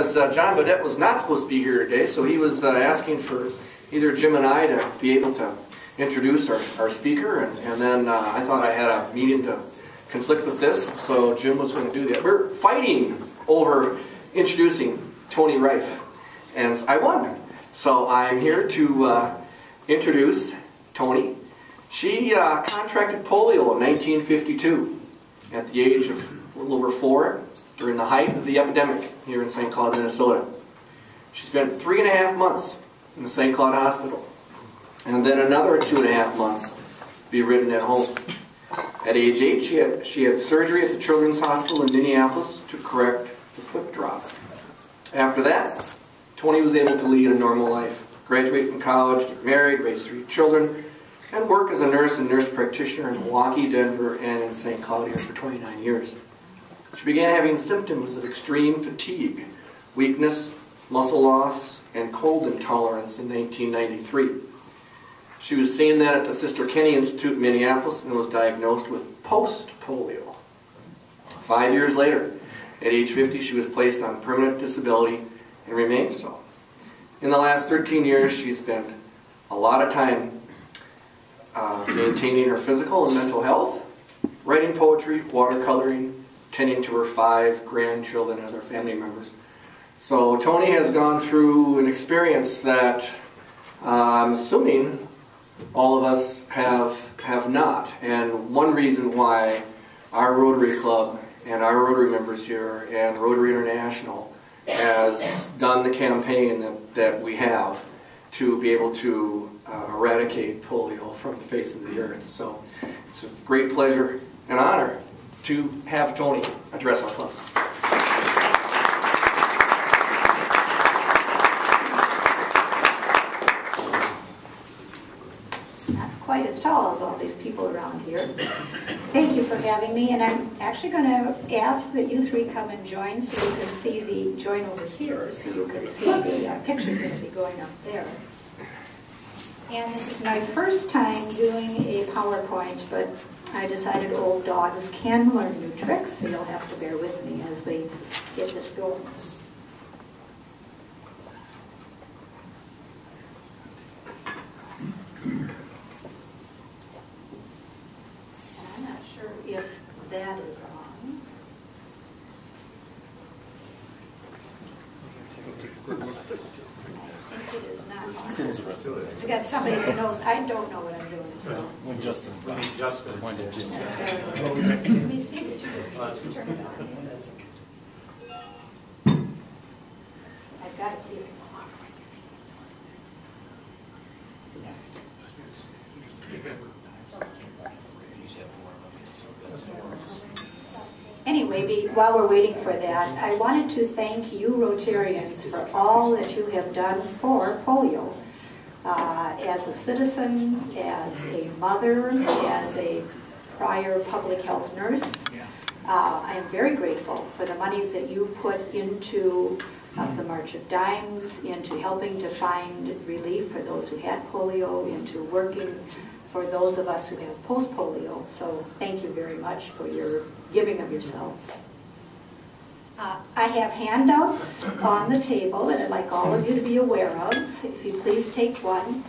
because John Bodette was not supposed to be here today, so he was asking for either Jim and I to be able to introduce our speaker, and then I thought I had a meeting to conflict with this, so Jim was going to do that. We're fighting over introducing Toni Reif, and I won. So I'm here to introduce Toni. She contracted polio in 1952 at the age of a little over 4 during the height of the epidemic here in St. Cloud, Minnesota. She spent 3.5 months in the St. Cloud Hospital, and then another 2.5 months be ridden at home. At age 8, she had surgery at the Children's Hospital in Minneapolis to correct the foot drop. After that, Toni was able to lead a normal life, graduate from college, get married, raise 3 children, and work as a nurse and nurse practitioner in Milwaukee, Denver, and in St. Cloud here for 29 years. She began having symptoms of extreme fatigue, weakness, muscle loss, and cold intolerance in 1993. She was seen then at the Sister Kenny Institute in Minneapolis and was diagnosed with post-polio. 5 years later, at age 50, she was placed on permanent disability and remains so. In the last 13 years, she's spent a lot of time maintaining her physical and mental health, writing poetry, watercoloring, tending to her 5 grandchildren and other family members. So Toni has gone through an experience that I'm assuming all of us have not. And one reason why our Rotary Club and our Rotary members here and Rotary International has done the campaign that we have to be able to eradicate polio from the face of the earth. So it's a great pleasure and honor to have Toni address our club. Not quite as tall as all these people around here. Thank you for having me, and I'm actually going to ask that you 3 come and join so you can see join over here so you can see the pictures that will be going up there. And this is my first time doing a PowerPoint, but I decided old dogs can learn new tricks, so you'll have to bear with me as we get this going. And I'm not sure if that is on. I think it is not on. We got somebody that knows. I don't know what I'm doing, so. When Justin. Let me see it. Just turn it on. I've got it here. Anyway, while we're waiting for that, I wanted to thank you Rotarians for all that you have done for polio. As a citizen, as a mother, as a prior public health nurse, I am very grateful for the monies that you put into the March of Dimes, into helping to find relief for those who had polio, into working for those of us who have post-polio. So thank you very much for your giving of yourselves. I have handouts on the table that I'd like all of you to be aware of. If you please take one.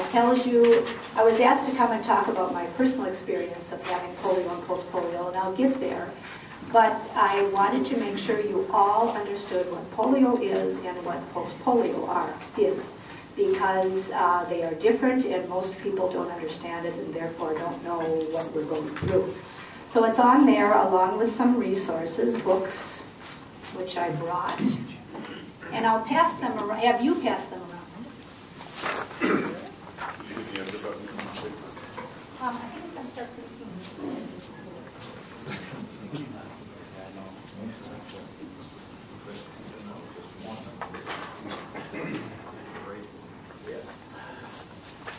It tells you, I was asked to come and talk about my personal experience of having polio and post-polio, and I'll get there. But I wanted to make sure you all understood what polio is and what post-polio is. Because they are different and most people don't understand it and therefore don't know what we're going through. So it's on there along with some resources, books, which I brought. And I'll pass them around, have you pass them around. I think it's going to start pretty soon.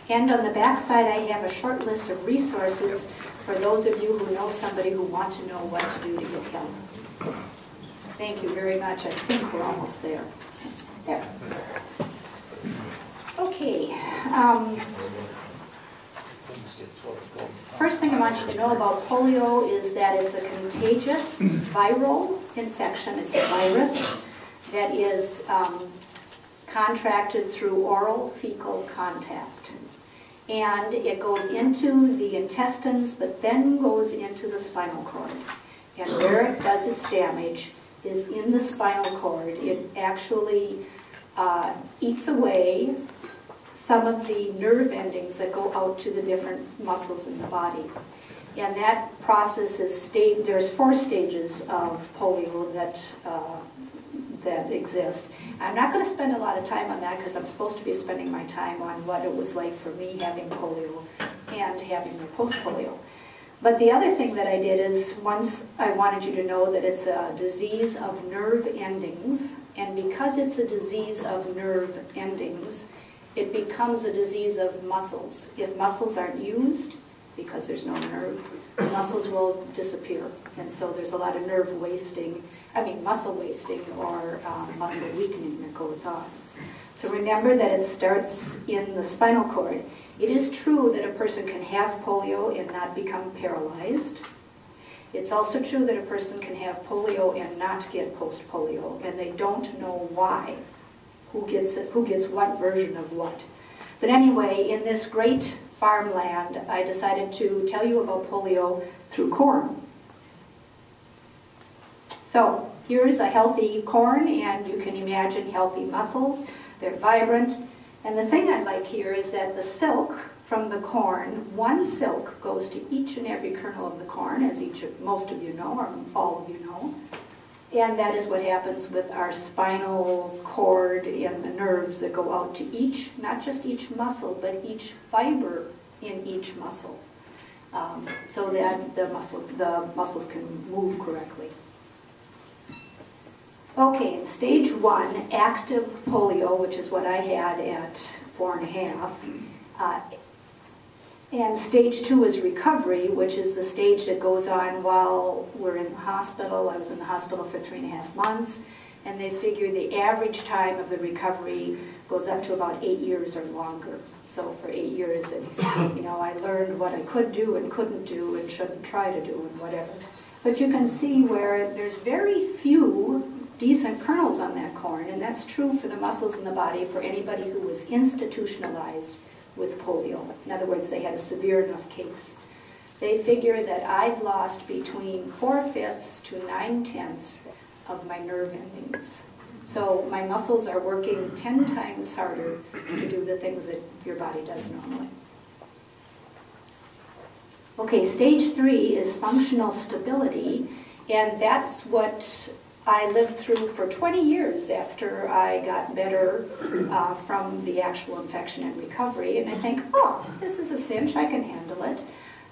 And on the back side, I have a short list of resources for those of you who know somebody who want to know what to do to get help. Thank you very much. I think we're almost there. There. Okay. First thing I want you to know about polio is that it's a contagious viral infection. It's a virus that is contracted through oral fecal contact. And it goes into the intestines, but then goes into the spinal cord. And where it does its damage is in the spinal cord. It actually eats away some of the nerve endings that go out to the different muscles in the body. And that process is there's 4 stages of polio that exist. I'm not going to spend a lot of time on that because I'm supposed to be spending my time on what it was like for me having polio and having my post-polio. But the other thing that I did is, once I wanted you to know that it's a disease of nerve endings, and because it's a disease of nerve endings, it becomes a disease of muscles. If muscles aren't used, because there's no nerve, the muscles will disappear. And so there's a lot of muscle wasting or muscle weakening that goes on. So remember that it starts in the spinal cord. It is true that a person can have polio and not become paralyzed. It's also true that a person can have polio and not get post-polio, and they don't know why. Who gets what version of what. But anyway, in this great farmland, I decided to tell you about polio through corn. So here's a healthy corn, and you can imagine healthy muscles. They're vibrant. And the thing I like here is that the silk from the corn, one silk goes to each and every kernel of the corn, as most of you know, or all of you know. And that is what happens with our spinal cord and the nerves that go out to each, not just each muscle, but each fiber in each muscle, so that the muscles can move correctly. Okay, in stage 1, active polio, which is what I had at 4.5, and stage 2 is recovery, which is the stage that goes on while we're in the hospital. I was in the hospital for 3.5 months, and they figure the average time of the recovery goes up to about 8 years or longer. So for 8 years, I learned what I could do and couldn't do and shouldn't try to do and whatever. But you can see where there's very few decent kernels on that corn, and that's true for the muscles in the body for anybody who was institutionalized with polio. In other words, they had a severe enough case. They figure that I've lost between 4/5 to 9/10 of my nerve endings. So my muscles are working 10 times harder to do the things that your body does normally. Okay, stage 3 is functional stability, and that's what I lived through for 20 years after I got better from the actual infection and recovery. And I think, oh, this is a cinch, I can handle it.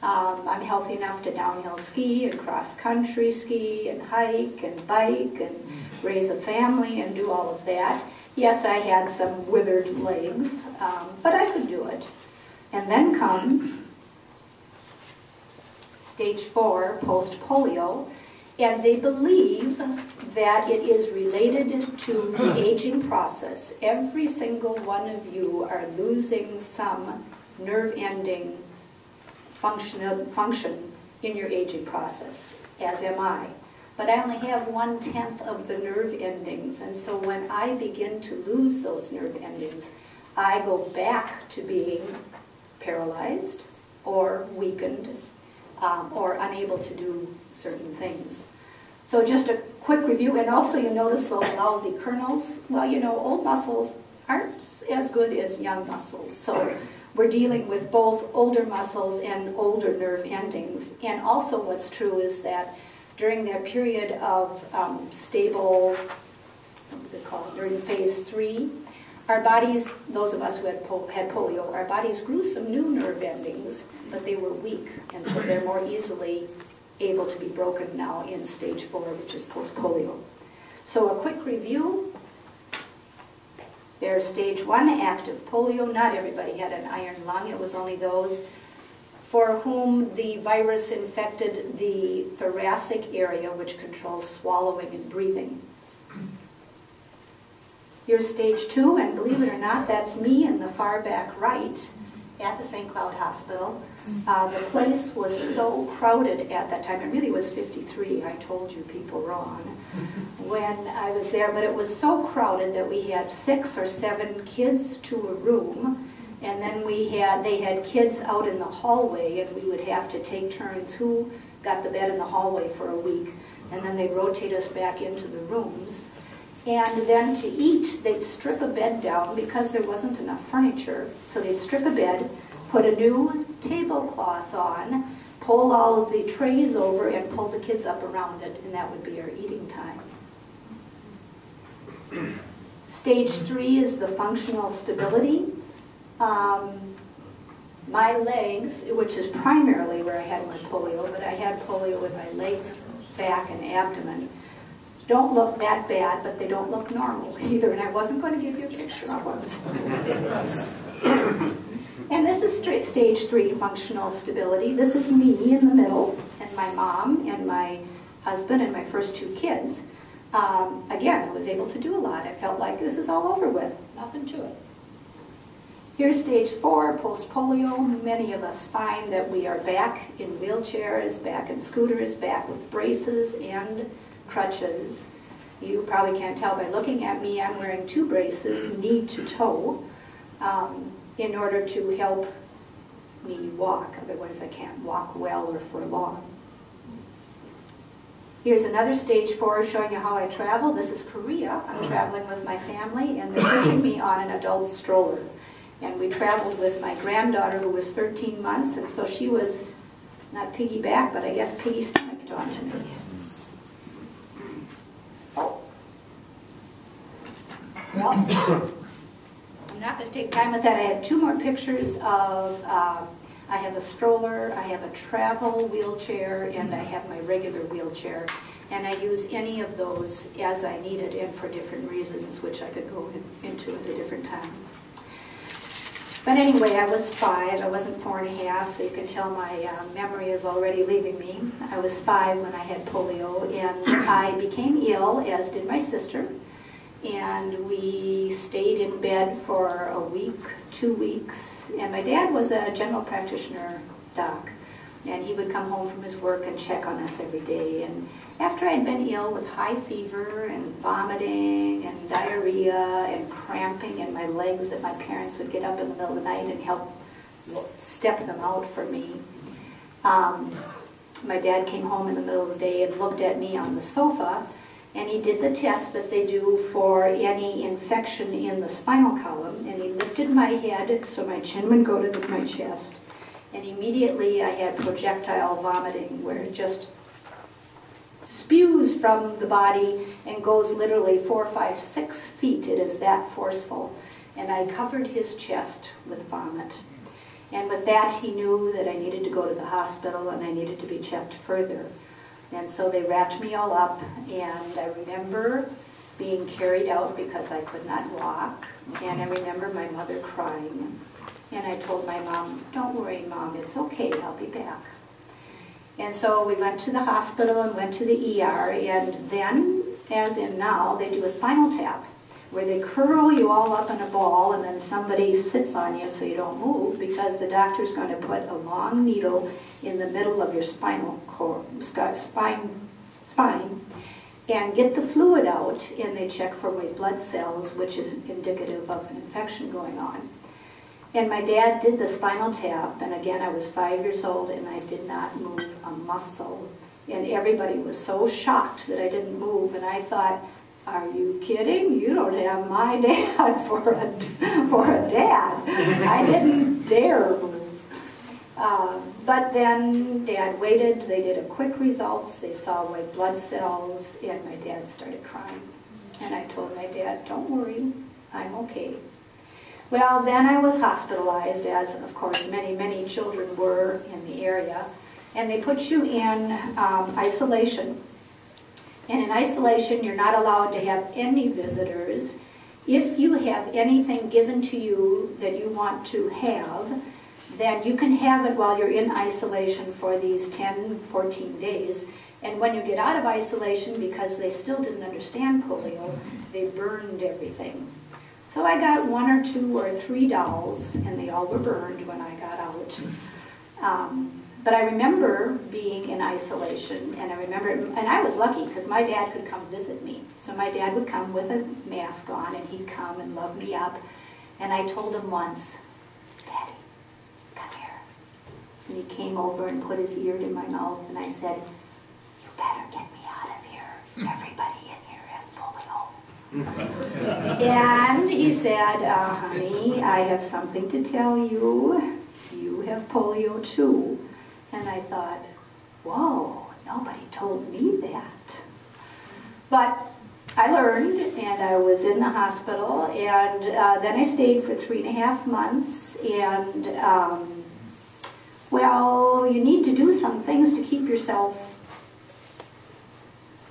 I'm healthy enough to downhill ski and cross-country ski and hike and bike and raise a family and do all of that. Yes, I had some withered legs, but I could do it. And then comes stage 4, post-polio, and they believe that it is related to the aging process. Every single one of you are losing some nerve ending function in your aging process, as am I. But I only have 1/10 of the nerve endings, and so when I begin to lose those nerve endings, I go back to being paralyzed or weakened or unable to do certain things. So just a quick review, and also you notice those lousy kernels. Well, old muscles aren't as good as young muscles. So we're dealing with both older muscles and older nerve endings. And also what's true is that during that period of stable, during phase 3, our bodies, those of us who had polio, our bodies grew some new nerve endings, but they were weak, and so they're more easily able to be broken now in stage 4, which is post-polio. So a quick review. There's stage 1, active polio. Not everybody had an iron lung. It was only those for whom the virus infected the thoracic area, which controls swallowing and breathing. Here's stage 2, and believe it or not, that's me in the far back right. at the St. Cloud Hospital. The place was so crowded at that time. It really was 53. I told you people wrong when I was there, but it was so crowded that we had 6 or 7 kids to a room, and then they had kids out in the hallway, and we would have to take turns who got the bed in the hallway for a week, and then they'd rotate us back into the rooms. And then to eat, they'd strip a bed down because there wasn't enough furniture. So they'd strip a bed, put a new tablecloth on, pull all of the trays over, and pull the kids up around it, and that would be our eating time. Stage 3 is the functional stability. My legs, which is primarily where I had my polio, but I had polio in my legs, back, and abdomen, don't look that bad, but they don't look normal either, and I wasn't going to give you a picture of one. And this is stage 3 functional stability. This is me in the middle, and my mom, and my husband, and my first 2 kids. Again, I was able to do a lot. I felt like this is all over with, nothing to it. Here's stage 4, post-polio. Many of us find that we are back in wheelchairs, back in scooters, back with braces and crutches. You probably can't tell by looking at me, I'm wearing 2 braces, knee to toe, in order to help me walk. Otherwise I can't walk well or for long. Here's another stage 4 showing you how I travel. This is Korea. I'm traveling with my family, and they're pushing me on an adult stroller. And we traveled with my granddaughter, who was 13 months, and so she was not piggyback, but I guess piggy stomached onto me. Well, I'm not going to take time with that. I had 2 more pictures of, I have a stroller, I have a travel wheelchair, and I have my regular wheelchair. And I use any of those as I need it and for different reasons, which I could go into at a different time. But anyway, I was 5. I wasn't 4.5, so you can tell my memory is already leaving me. I was 5 when I had polio, and I became ill, as did my sister. And we stayed in bed for a week, 2 weeks. And my dad was a general practitioner doc, and he would come home from his work and check on us every day. And after I'd been ill with high fever and vomiting and diarrhea and cramping in my legs, that my parents would get up in the middle of the night and help step them out for me, my dad came home in the middle of the day and looked at me on the sofa, and he did the test that they do for any infection in the spinal column, and he lifted my head so my chin would go to my chest, and immediately I had projectile vomiting, where it just spews from the body and goes literally 4, 5, 6 feet. It is that forceful. And I covered his chest with vomit. And with that, he knew that I needed to go to the hospital and I needed to be checked further. And so they wrapped me all up, and I remember being carried out because I could not walk. And I remember my mother crying. And I told my mom, "Don't worry, Mom, it's okay, I'll be back." And so we went to the hospital and went to the ER, and then, as in now, they do a spinal tap, where they curl you all up in a ball, and then somebody sits on you so you don't move, because the doctor's going to put a long needle in the middle of your spinal cord, spine, and get the fluid out, and they check for white blood cells, which is indicative of an infection going on. And my dad did the spinal tap, and again, I was 5 years old, and I did not move a muscle. And everybody was so shocked that I didn't move, and I thought, are you kidding? You don't have my dad for a dad. I didn't dare move. But then Dad waited. They did a quick results. They saw white blood cells, and my dad started crying. And I told my dad, "Don't worry, I'm okay." Well, then I was hospitalized, as of course many, many children were in the area. And they put you in isolation. And in isolation, you're not allowed to have any visitors. If you have anything given to you that you want to have, then you can have it while you're in isolation for these 10, 14 days. And when you get out of isolation, because they still didn't understand polio, they burned everything. So I got 1 or 2 or 3 dolls, and they all were burned when I got out. But I remember being in isolation, and I was lucky because my dad could come visit me. So my dad would come with a mask on, and he'd come and love me up. And I told him once, "Daddy, come here." And he came over and put his ear to my mouth, and I said, "You better get me out of here. Everybody in here has polio." And he said, "Honey, I have something to tell you. You have polio too." And I thought, whoa, nobody told me that. But I learned, and I was in the hospital, and then I stayed for 3.5 months, and well, you need to do some things to keep yourself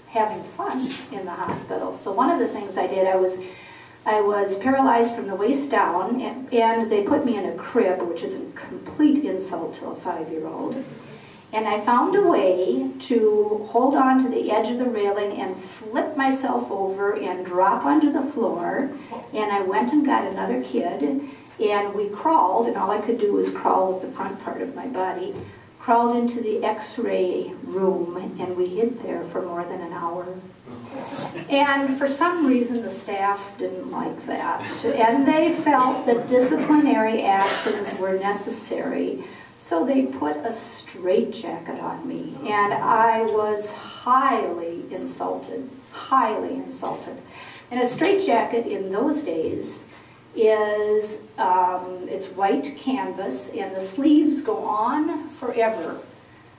having fun in the hospital. So one of the things I did, I was paralyzed from the waist down, and they put me in a crib, which is a complete insult to a 5-year-old. And I found a way to hold on to the edge of the railing and flip myself over and drop onto the floor. And I went and got another kid, and we crawled, and all I could do was crawl with the front part of my body, crawled into the x-ray room, and we hid there for more than an hour. And for some reason, the staff didn't like that. And they felt that disciplinary actions were necessary. So they put a straitjacket on me. And I was highly insulted, highly insulted. And a straitjacket in those days is, it's white canvas, and the sleeves go on forever.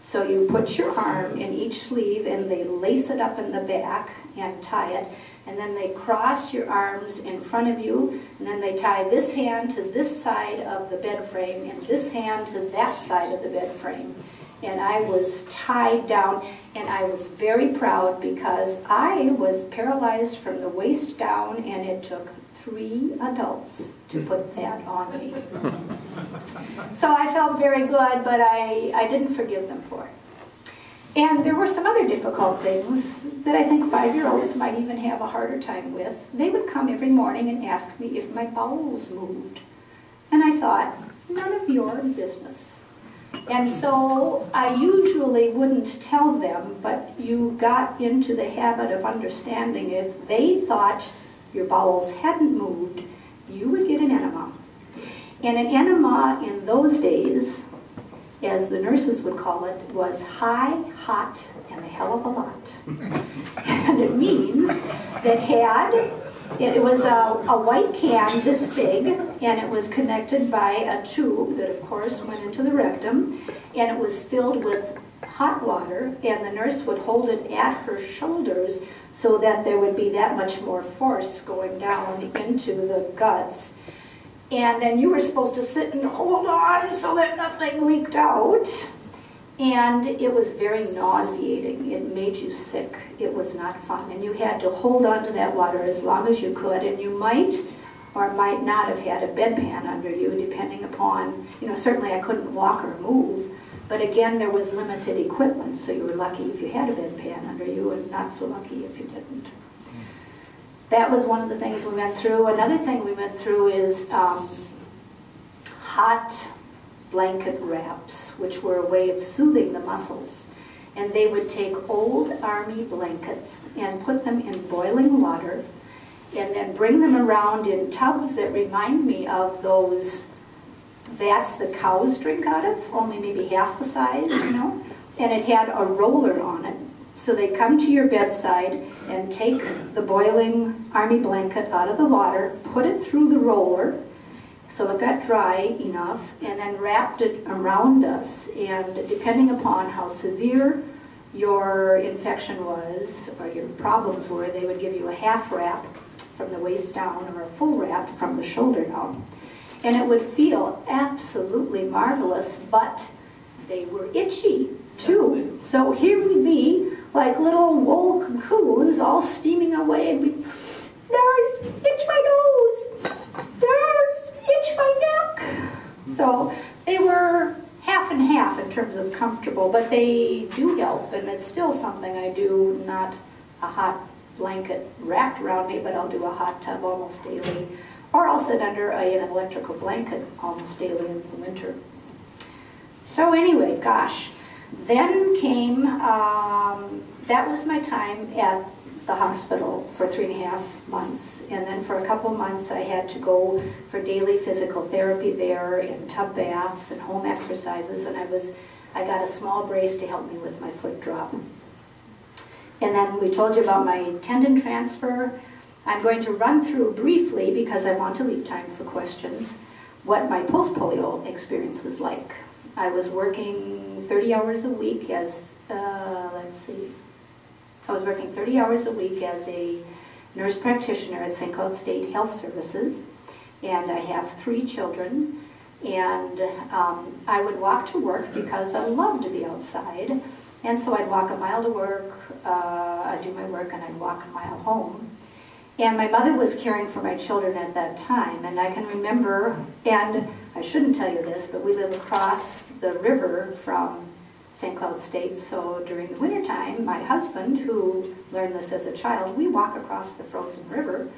So you put your arm in each sleeve, and they lace it up in the back and tie it, and then they cross your arms in front of you, and then they tie this hand to this side of the bed frame and this hand to that side of the bed frame. And I was tied down, and I was very proud because I was paralyzed from the waist down, and it took 3 adults to put that on me. So I felt very good, but I didn't forgive them for it. And there were some other difficult things that I think 5-year-olds might even have a harder time with. They would come every morning and ask me if my bowels moved. And I thought, none of your business. And so I usually wouldn't tell them, but you got into the habit of understanding if they thought your bowels hadn't moved, you would get an enema. And an enema in those days, as the nurses would call it, was high, hot, and a hell of a lot. And it means that it was a white can this big, and it was connected by a tube that of course went into the rectum, and it was filled with hot water, and the nurse would hold it at her shoulders so that there would be that much more force going down into the guts. And then you were supposed to sit and hold on so that nothing leaked out. And it was very nauseating. It made you sick. It was not fun. And you had to hold on to that water as long as you could. And you might or might not have had a bedpan under you, depending upon, certainly I couldn't walk or move. But again, there was limited equipment, so you were lucky if you had a bedpan under you and not so lucky if you didn't. That was one of the things we went through. Another thing we went through is hot blanket wraps, which were a way of soothing the muscles. And they would take old army blankets and put them in boiling water and then bring them around in tubs that remind me of those vats the cows drink out of, only maybe half the size, and it had a roller on it. So they'd come to your bedside and take the boiling army blanket out of the water, put it through the roller so it got dry enough, and then wrapped it around us. And depending upon how severe your infection was or your problems were, they would give you a half wrap from the waist down or a full wrap from the shoulder down. And it would feel absolutely marvelous, but they were itchy too. So here we'd be like little wool cocoons all steaming away, and we'd, "Nurse, itch my nose! Nurse, itch my neck!" So they were half and half in terms of comfortable, but they do help, and it's still something I do, not a hot blanket wrapped around me, but I'll do a hot tub almost daily. or I'll sit under an electrical blanket almost daily in the winter. So anyway, gosh, then came, that was my time at the hospital for 3.5 months. And then for a couple months I had to go for daily physical therapy there and tub baths and home exercises. And I got a small brace to help me with my foot drop. And then we told you about my tendon transfer. I'm going to run through briefly, because I want to leave time for questions, what my post-polio experience was like. I was working 30 hours a week as, I was working 30 hours a week as a nurse practitioner at St. Cloud State Health Services, and I have 3 children, and I would walk to work because I love to be outside, and so I'd walk a mile to work, I'd do my work, and I'd walk a mile home. And my mother was caring for my children at that time, and I can remember, and I shouldn't tell you this, but we live across the river from St. Cloud State, so during the wintertime, my husband, who learned this as a child, we walk across the frozen river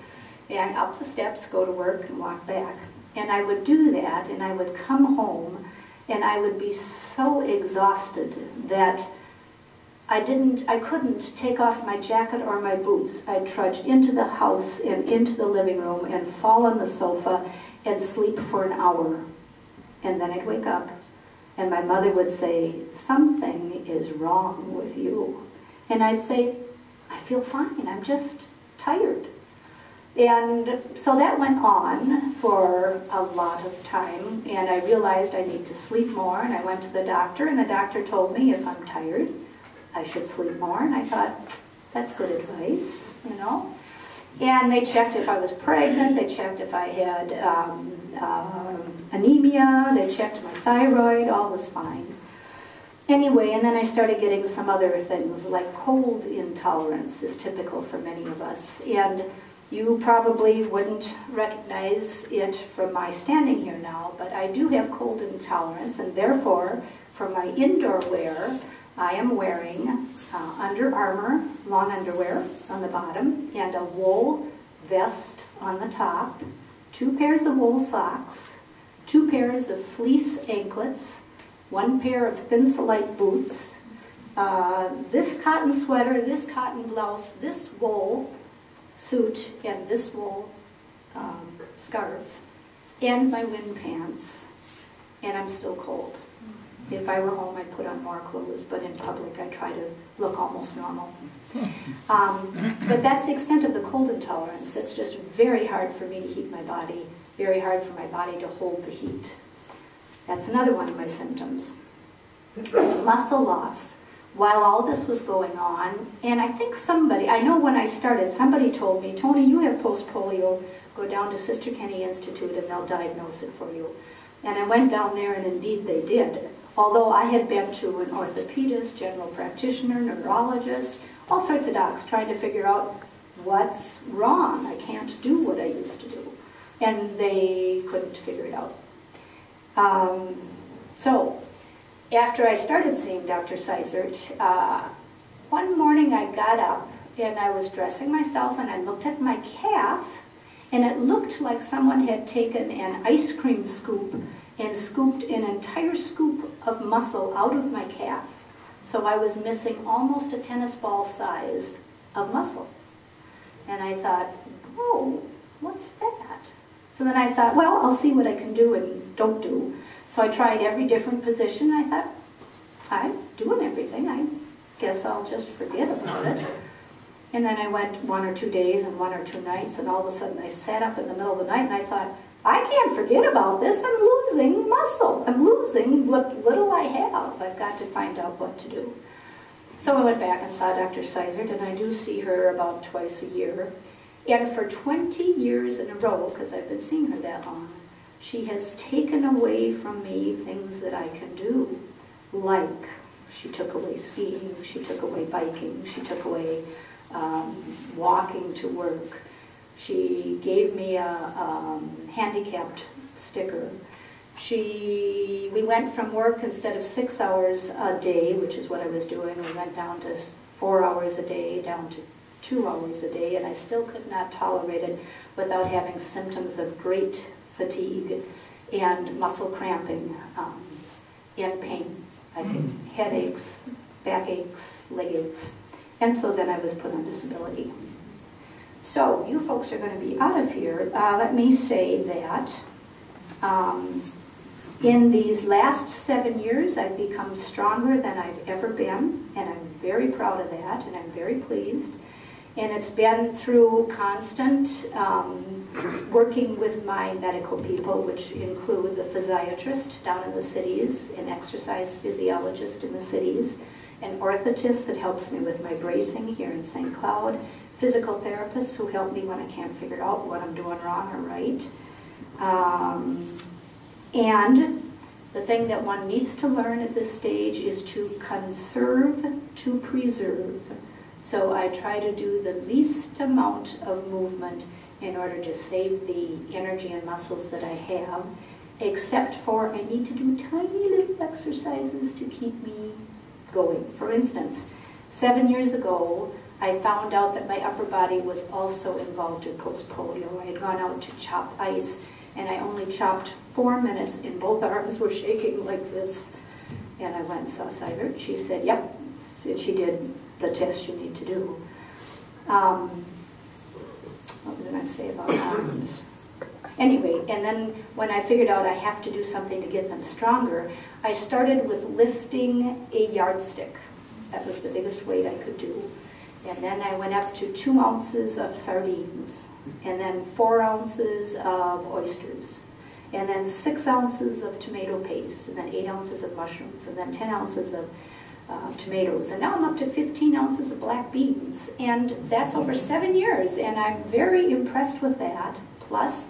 and up the steps, go to work, and walk back. And I would do that, and I would come home, and I would be so exhausted that I couldn't take off my jacket or my boots. I'd trudge into the house and into the living room and fall on the sofa and sleep for an hour. And then I'd wake up, and my mother would say, "Something is wrong with you." And I'd say, "I feel fine, I'm just tired." And so that went on for a lot of time, and I realized I need to sleep more, and I went to the doctor, and the doctor told me if I'm tired, I should sleep more, and I thought, that's good advice, you know. And they checked if I was pregnant, they checked if I had anemia, they checked my thyroid, all was fine. Anyway, and then I started getting some other things, like cold intolerance is typical for many of us. And you probably wouldn't recognize it from my standing here now, but I do have cold intolerance, and therefore, for my indoor wear, I am wearing Under Armour long underwear on the bottom and a wool vest on the top, 2 pairs of wool socks, 2 pairs of fleece anklets, 1 pair of Thinsulite boots, this cotton sweater, this cotton blouse, this wool suit, and this wool scarf, and my wind pants, and I'm still cold. If I were home, I'd put on more clothes, but in public, I try to look almost normal. But that's the extent of the cold intolerance. It's just very hard for me to heat my body, very hard for my body to hold the heat. That's another one of my symptoms. Muscle loss. While all this was going on, and I think I know when I started, somebody told me, "Toni, you have post-polio, go down to Sister Kenny Institute and they'll diagnose it for you." And I went down there, and indeed they did. Although I had been to an orthopedist, general practitioner, neurologist, all sorts of docs trying to figure out what's wrong. I can't do what I used to do. And they couldn't figure it out. So after I started seeing Dr. Seisert, one morning I got up and I was dressing myself and I looked at my calf, and it looked like someone had taken an ice cream scoop and scooped an entire scoop of muscle out of my calf. So I was missing almost a tennis ball size of muscle. And I thought, whoa, what's that? So then I thought, well, I'll see what I can do and don't do. So I tried every different position. I thought, I'm doing everything. I guess I'll just forget about it. And then I went 1 or 2 days and 1 or 2 nights, and all of a sudden I sat up in the middle of the night and I thought, I can't forget about this. I'm losing muscle. I'm losing what little I have. I've got to find out what to do. So I went back and saw Dr. Seisert, and I do see her about twice a year. And for 20 years in a row, because I've been seeing her that long, she has taken away from me things that I can do. Like, she took away skiing, she took away biking, she took away walking to work. She gave me a handicapped sticker. We went from work, instead of 6 hours a day, which is what I was doing, we went down to 4 hours a day, down to 2 hours a day, and I still could not tolerate it without having symptoms of great fatigue and muscle cramping and pain. I get headaches, backaches, leg aches, and so then I was put on disability. So you folks are going to be out of here. Let me say that in these last 7 years, I've become stronger than I've ever been, and I'm very proud of that, and I'm very pleased. And it's been through constant working with my medical people, which include the physiatrist down in the cities, an exercise physiologist in the cities, an orthotist that helps me with my bracing here in St. Cloud, physical therapists who help me when I can't figure out what I'm doing wrong or right. And the thing that one needs to learn at this stage is to conserve, to preserve. So I try to do the least amount of movement in order to save the energy and muscles that I have, except for I need to do tiny little exercises to keep me going. For instance, 7 years ago, I found out that my upper body was also involved in post-polio. I had gone out to chop ice, and I only chopped 4 minutes, and both arms were shaking like this. And I went and saw Sizer. She said, yep, she did the test you need to do. What was I going to say about arms? Anyway, and then when I figured out I have to do something to get them stronger, I started with lifting a yardstick. That was the biggest weight I could do. And then I went up to 2 ounces of sardines, and then 4 ounces of oysters, and then 6 ounces of tomato paste, and then 8 ounces of mushrooms, and then 10 ounces of tomatoes. And now I'm up to 15 ounces of black beans. And that's over 7 years, and I'm very impressed with that. Plus,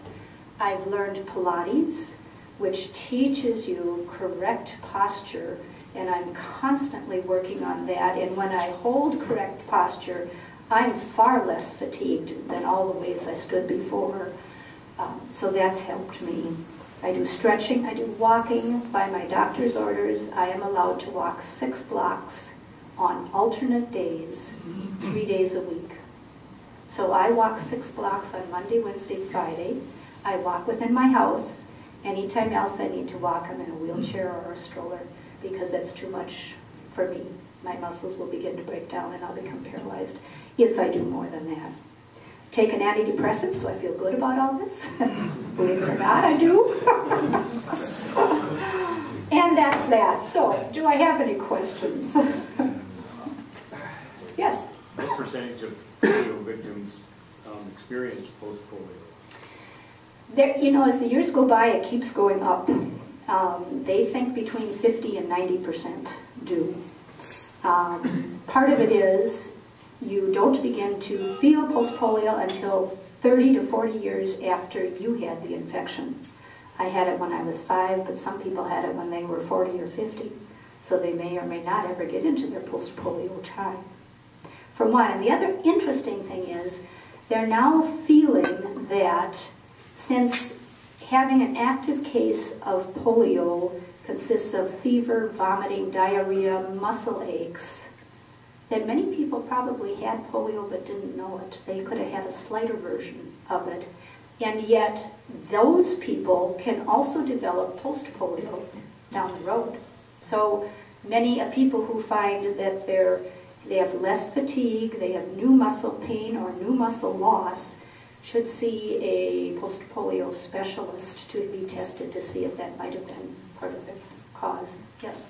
I've learned Pilates, which teaches you correct posture, and I'm constantly working on that. And when I hold correct posture, I'm far less fatigued than all the ways I stood before. So that's helped me. I do stretching, I do walking. By my doctor's orders, I am allowed to walk 6 blocks on alternate days, 3 days a week. So I walk 6 blocks on Monday, Wednesday, Friday. I walk within my house. Anytime else I need to walk, I'm in a wheelchair or a stroller, because that's too much for me. My muscles will begin to break down and I'll become paralyzed if I do more than that. Take an antidepressant, so I feel good about all this. Believe it or not, I do. And that's that. So, do I have any questions? Yes? What percentage of polio victims experience post-polio? There, you know, as the years go by, it keeps going up. They think between 50 and 90% do. Part of it is you don't begin to feel post-polio until 30 to 40 years after you had the infection. I had it when I was 5, but some people had it when they were 40 or 50. So they may or may not ever get into their post-polio time. For one. And the other interesting thing is they're now feeling that since having an active case of polio consists of fever, vomiting, diarrhea, muscle aches, that many people probably had polio but didn't know it. They could have had a slighter version of it. And yet, those people can also develop post-polio down the road. So many people who find that they have less fatigue, they have new muscle pain or new muscle loss, should see a post-polio specialist to be tested to see if that might have been part of the cause. Yes?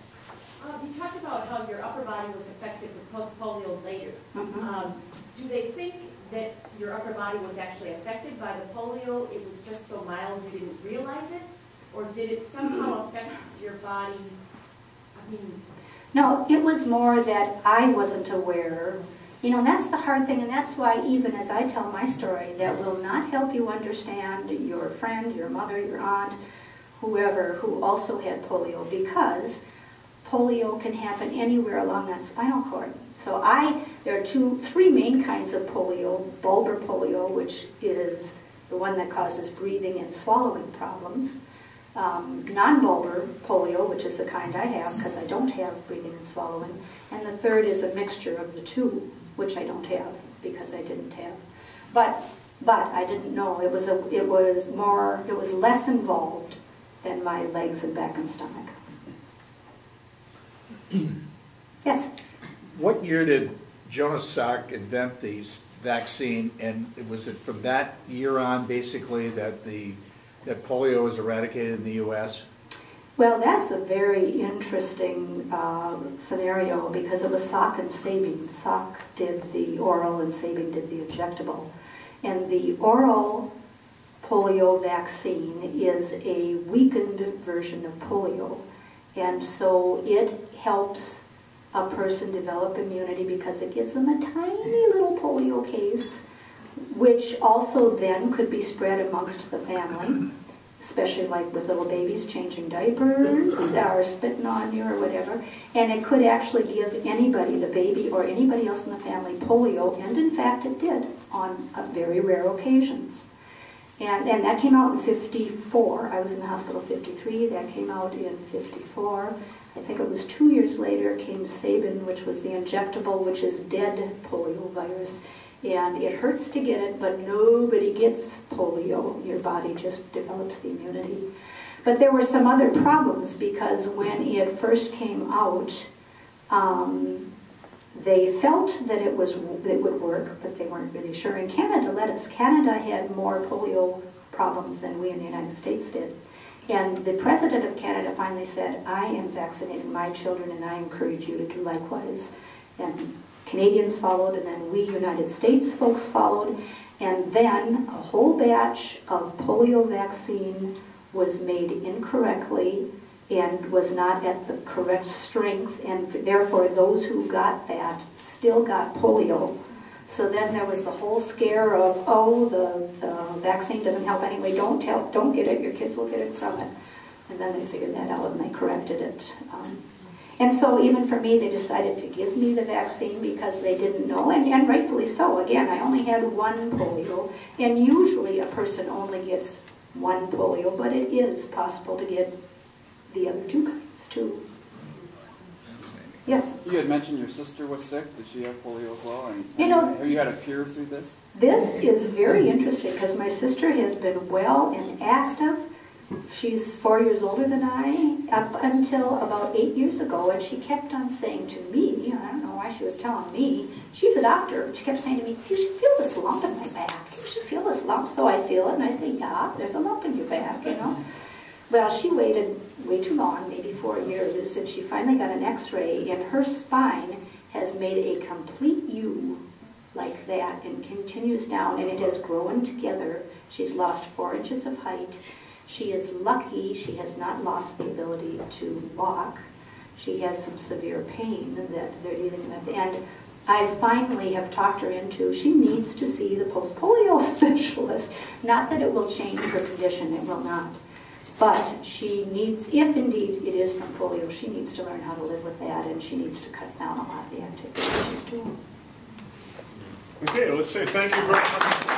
You talked about how your upper body was affected with post-polio later. Do they think that your upper body was actually affected by the polio? It was just so mild you didn't realize it? Or did it somehow affect your body? I mean... No, it was more that I wasn't aware. You know, that's the hard thing, and that's why even as I tell my story, that will not help you understand your friend, your mother, your aunt, whoever, who also had polio, because polio can happen anywhere along that spinal cord. So there are 3 main kinds of polio. Bulbar polio, which is the one that causes breathing and swallowing problems. Non-bulbar polio, which is the kind I have because I don't have breathing and swallowing. And the third is a mixture of the 2, which I don't have because I didn't have. But I didn't know. It was less involved than my legs and back and stomach. Yes? What year did Jonas Salk invent the vaccine, and was it from that year on, basically, that polio was eradicated in the U.S.? Well, that's a very interesting scenario because it was Salk and Sabin. Salk did the oral and Sabin did the injectable. And the oral polio vaccine is a weakened version of polio. And so it helps a person develop immunity because it gives them a tiny little polio case, which also then could be spread amongst the family, especially like with little babies changing diapers or spitting on you or whatever. And it could actually give anybody, the baby or anybody else in the family, polio, and in fact it did on very rare occasions. And that came out in 54. I was in the hospital 53. That came out in 54. I think it was 2 years later came Sabin, which was the injectable, which is dead polio virus. And it hurts to get it, but nobody gets polio. Your body just develops the immunity. But there were some other problems because when it first came out, they felt that it would work, but they weren't really sure. And Canada let us. Canada had more polio problems than we in the United States did. And the president of Canada finally said, I am vaccinating my children and I encourage you to do likewise. And Canadians followed, and then we United States folks followed. And then a whole batch of polio vaccine was made incorrectly and was not at the correct strength, and therefore those who got that still got polio. So then there was the whole scare of, oh, the vaccine doesn't help anyway, don't get it, your kids will get it from it. And then they figured that out and they corrected it. And so even for me, they decided to give me the vaccine because they didn't know, and rightfully so. Again, I only had one polio, and usually a person only gets one polio, but it is possible to get the other two kinds too. Yes? You had mentioned your sister was sick. Did she have polio as well? And have you had a cure through this? This is very interesting because my sister has been well and active. She's 4 years older than I, up until about 8 years ago, and she kept on saying to me, I don't know why she was telling me, she's a doctor, and she kept saying to me, you should feel this lump in my back. You should feel this lump. So I feel it, and I say, yeah, there's a lump in your back, you know. Well, she waited way too long, maybe 4 years, and she finally got an x-ray, and her spine has made a complete U like that and continues down, and it has grown together. She's lost 4 inches of height. She is lucky she has not lost the ability to walk. She has some severe pain that they're dealing with, and I finally have talked her into, she needs to see the post-polio specialist. Not that it will change her condition, it will not. But she needs, if indeed it is from polio, she needs to learn how to live with that, and she needs to cut down a lot of the activities she's doing. Okay, let's say thank you very much.